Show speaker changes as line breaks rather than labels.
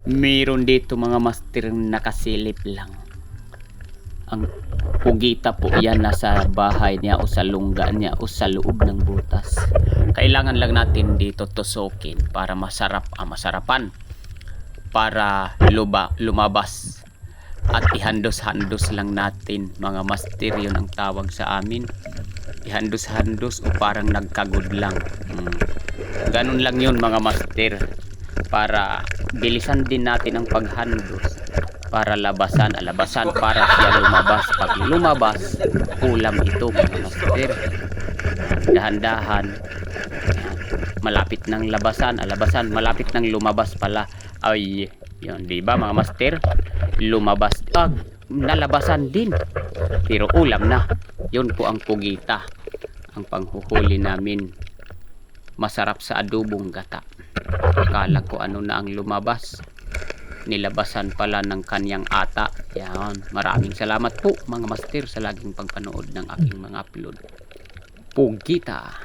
Meron dito mga master nakasilip lang. Ang pugita po yan nasa bahay niya o sa lungga niya o sa loob ng butas. Kailangan lang natin dito tusukin para masarapan. Para lumabas. At ihandos-handos lang natin mga master, yun ang tawag sa amin. Ihandos-handos o parang nagkagod lang. Ganun lang yun mga master. Para bilisan din natin ang paghandos, para labasan para siya lumabas. Pag lumabas, ulam ito mga master. Dahan-dahan, malapit ng labasan, malapit ng lumabas pala. Ay, yun, di ba mga master? Lumabas, nalabasan din. Pero ulam na. Yun po ang pugita. Ang panghuhuli namin. Masarap sa adobong gata. Akala ko ano na ang lumabas. Nilabasan pala ng kanyang ata. Yan. Maraming salamat po mga master sa laging pagpanood ng aking mga upload. Pugita.